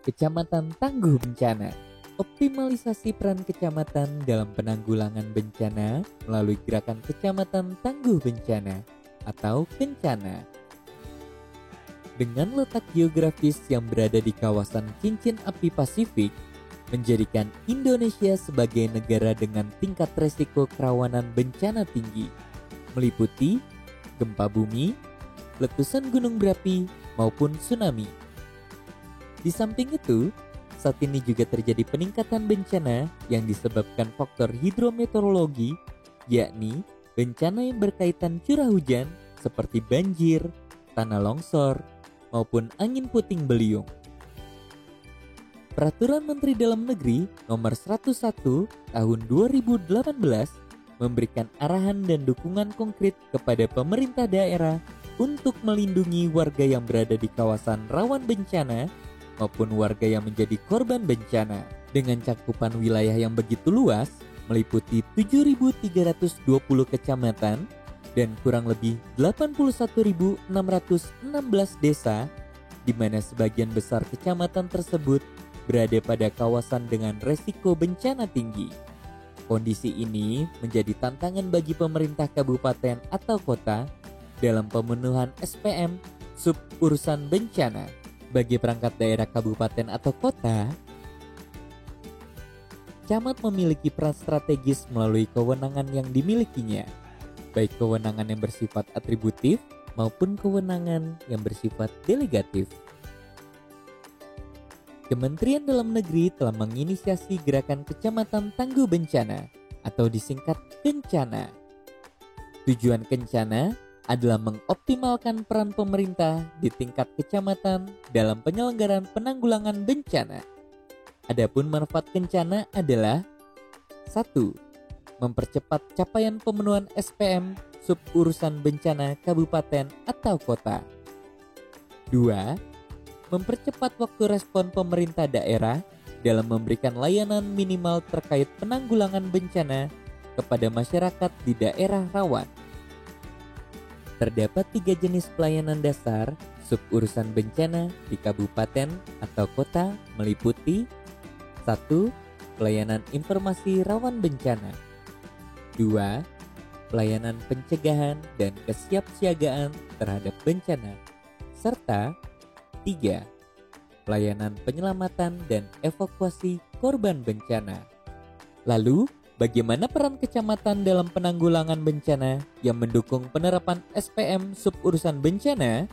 Kecamatan tangguh bencana. Optimalisasi peran kecamatan dalam penanggulangan bencana melalui gerakan Kecamatan Tangguh Bencana atau Kencana. Dengan letak geografis yang berada di kawasan cincin api Pasifik, menjadikan Indonesia sebagai negara dengan tingkat resiko kerawanan bencana tinggi, meliputi gempa bumi, letusan gunung berapi, maupun tsunami. Di samping itu, saat ini juga terjadi peningkatan bencana yang disebabkan faktor hidrometeorologi, yakni bencana yang berkaitan curah hujan seperti banjir, tanah longsor, maupun angin puting beliung. Peraturan Menteri Dalam Negeri Nomor 101 Tahun 2018 memberikan arahan dan dukungan konkret kepada pemerintah daerah untuk melindungi warga yang berada di kawasan rawan bencana maupun warga yang menjadi korban bencana. Dengan cakupan wilayah yang begitu luas, meliputi 7.320 kecamatan dan kurang lebih 81.616 desa, di mana sebagian besar kecamatan tersebut berada pada kawasan dengan resiko bencana tinggi. Kondisi ini menjadi tantangan bagi pemerintah kabupaten atau kota dalam pemenuhan SPM sub urusan bencana. Bagi perangkat daerah kabupaten atau kota, camat memiliki peran strategis melalui kewenangan yang dimilikinya, baik kewenangan yang bersifat atributif maupun kewenangan yang bersifat delegatif. Kementerian Dalam Negeri telah menginisiasi gerakan Kecamatan Tangguh Bencana atau disingkat Kencana. Tujuan Kencana adalah mengoptimalkan peran pemerintah di tingkat kecamatan dalam penyelenggaraan penanggulangan bencana. Adapun manfaat Kencana adalah 1. Mempercepat capaian pemenuhan SPM sub urusan bencana kabupaten atau kota. 2. Mempercepat waktu respon pemerintah daerah dalam memberikan layanan minimal terkait penanggulangan bencana kepada masyarakat di daerah rawan. Terdapat 3 jenis pelayanan dasar sub urusan bencana di kabupaten atau kota, meliputi 1. Pelayanan informasi rawan bencana. 2. Pelayanan pencegahan dan kesiapsiagaan terhadap bencana. Serta 3. Pelayanan penyelamatan dan evakuasi korban bencana. Lalu, bagaimana peran kecamatan dalam penanggulangan bencana yang mendukung penerapan SPM sub urusan bencana?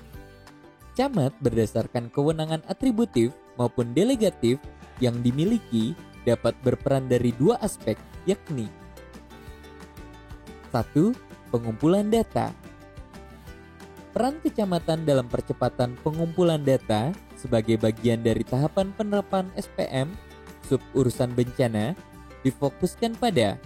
Camat berdasarkan kewenangan atributif maupun delegatif yang dimiliki dapat berperan dari 2 aspek, yakni 1. Pengumpulan data. Peran kecamatan dalam percepatan pengumpulan data sebagai bagian dari tahapan penerapan SPM sub urusan bencana difokuskan pada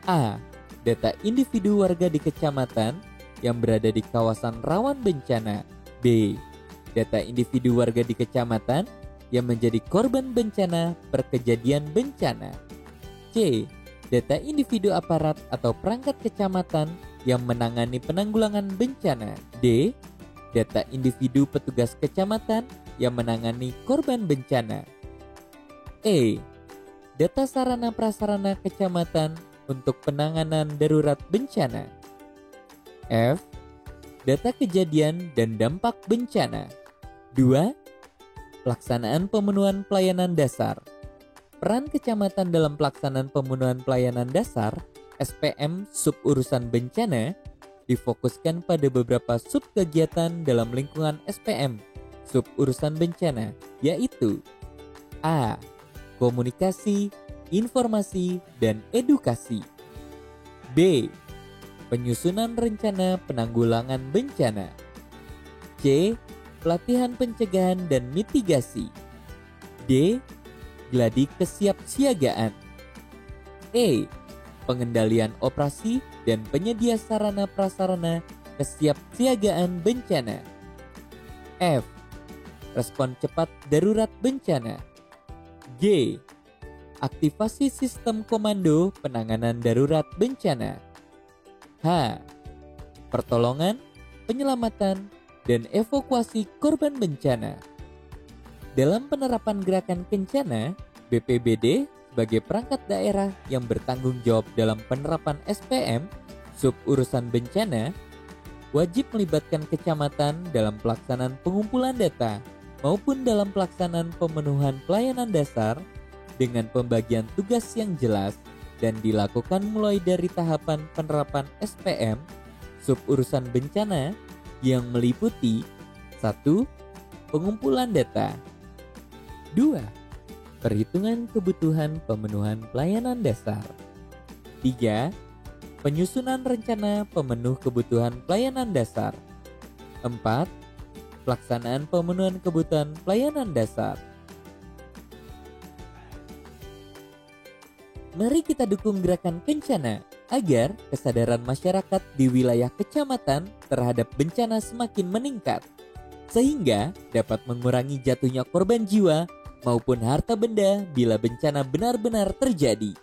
A. Data individu warga di kecamatan yang berada di kawasan rawan bencana. B. Data individu warga di kecamatan yang menjadi korban bencana per kejadian bencana. C. Data individu aparat atau perangkat kecamatan yang menangani penanggulangan bencana. D. Data individu petugas kecamatan yang menangani korban bencana. E. Data sarana prasarana kecamatan untuk penanganan darurat bencana. F. Data kejadian dan dampak bencana. 2. Pelaksanaan pemenuhan pelayanan dasar. Peran kecamatan dalam pelaksanaan pemenuhan pelayanan dasar SPM sub urusan bencana difokuskan pada beberapa sub kegiatan dalam lingkungan SPM sub urusan bencana, yaitu A. Komunikasi, informasi, dan edukasi. B. Penyusunan rencana penanggulangan bencana. C. Pelatihan pencegahan dan mitigasi. D. Gladi kesiapsiagaan. E. Pengendalian operasi dan penyedia sarana prasarana kesiapsiagaan bencana. F. Respon cepat darurat bencana. G. Aktivasi sistem komando penanganan darurat bencana. H. Pertolongan, penyelamatan, dan evakuasi korban bencana. Dalam penerapan gerakan kencana, BPBD sebagai perangkat daerah yang bertanggung jawab dalam penerapan SPM, sub urusan bencana, wajib melibatkan kecamatan dalam pelaksanaan pengumpulan data maupun dalam pelaksanaan pemenuhan pelayanan dasar dengan pembagian tugas yang jelas dan dilakukan mulai dari tahapan penerapan SPM, sub urusan bencana yang meliputi 1. Pengumpulan data. 2. Perhitungan kebutuhan pemenuhan pelayanan dasar. 3. Penyusunan rencana pemenuh kebutuhan pelayanan dasar. 4. Pelaksanaan pemenuhan kebutuhan pelayanan dasar. Mari kita dukung gerakan kencana agar kesadaran masyarakat di wilayah kecamatan terhadap bencana semakin meningkat, sehingga dapat mengurangi jatuhnya korban jiwa maupun harta benda bila bencana benar-benar terjadi.